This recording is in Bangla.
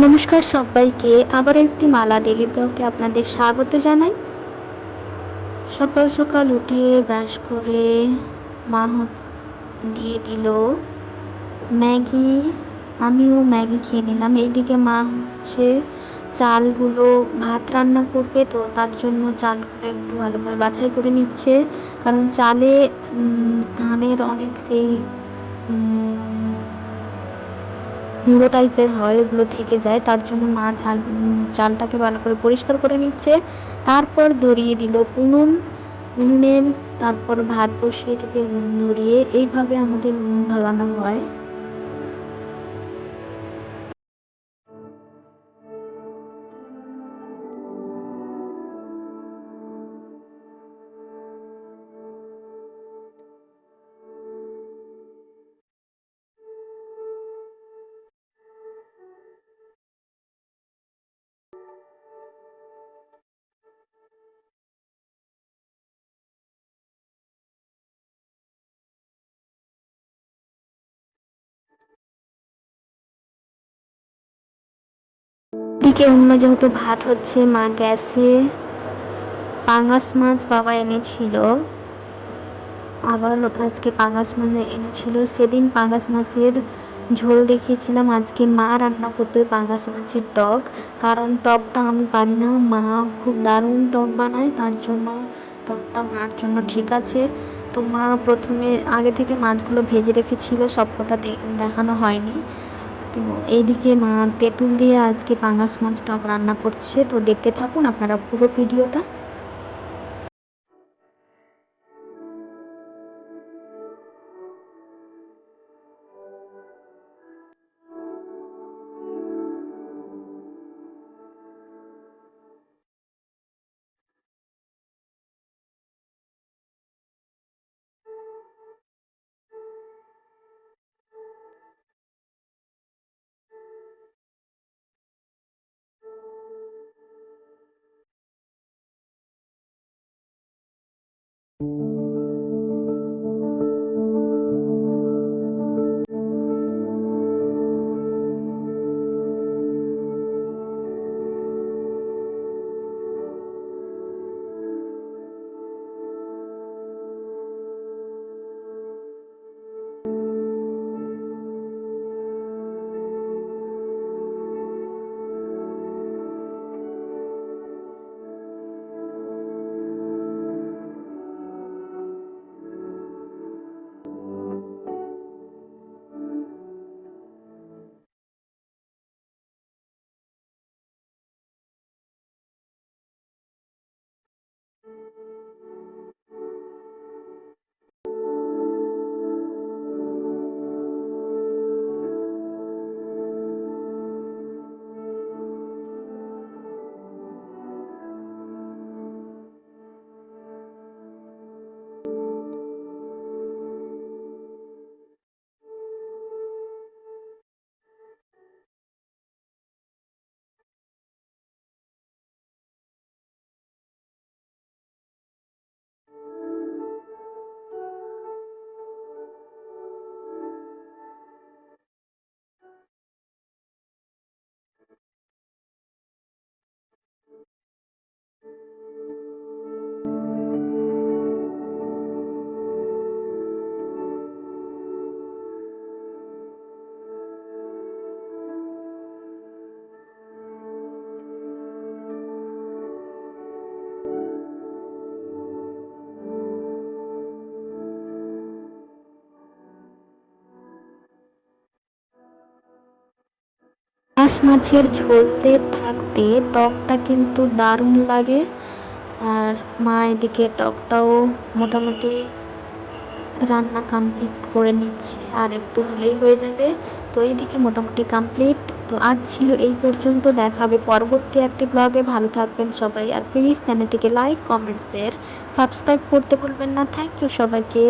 নমস্কার সবাইকে, আবার একটি মালা ডেলি ব্লগে আপনাদের স্বাগত জানাই। সকাল সকাল উঠে ব্রাশ করে মা দিয়ে দিল ম্যাগি। আমিও ম্যাগি খেয়ে নিলাম। এইদিকে মা চালগুলো ভাত রান্না করবে, তো তার জন্য চালগুলো একটু ভালোভাবে বাছাই করে নিচ্ছে, কারণ চালে ধানের অনেক সেই গুঁড়ো টাইপের হয়, ওগুলো থেকে যায়, তার জন্য মা চালটাকে ভালো করে পরিষ্কার করে নিচ্ছে। তারপর ধরিয়ে দিল উনুনে, তারপর ভাত বসিয়ে দিবে উনুন ধরিয়ে। এইভাবে আমাদের উনুন ধরানো হয়। দিকে অন্য যেহেতু ভাত হচ্ছে, মা গ্যাসে পাঙাশ মাছ বাবা এনেছিল, আবার আজকে পাঙাশ মাছ এনেছিল। সেদিন পাঙাশ মাছের ঝোল দেখিয়েছিলাম, আজকে মা রান্না করবে পাঙাশ মাছের টক। কারণ টকটা আমি পারি না, মা খুব দারুণ টক বানায়, তার জন্য টকটা মার জন্য ঠিক আছে। তো মা প্রথমে আগে থেকে মাছগুলো ভেজে রেখেছিল, সবকটা দেখানো হয়নি। তো এইদিকে মা তেঁতুল দিয়ে আজকে পাঙাশ মাছ টক রান্না করছে, তো দেখতে থাকুন আপনারা পুরো ভিডিওটা। পাঙাশ মাছের ঝোলতে থাকতে টকটা কিন্তু দারুণ লাগে। আর মা এদিকে টকটাও মোটামুটি রান্না কমপ্লিট করে নিচ্ছে, আর একটু হলেই হয়ে যাবে। তো এইদিকে মোটামুটি কমপ্লিট। তো আজ ছিল এই পর্যন্ত, দেখাবে পরবর্তী একটি ব্লগে। ভালো থাকবেন সবাই, আর প্লিজ চ্যানেলটিকে লাইক, কমেন্ট, শেয়ার, সাবস্ক্রাইব করতে ভুলবেন না। থ্যাংক ইউ সবাইকে।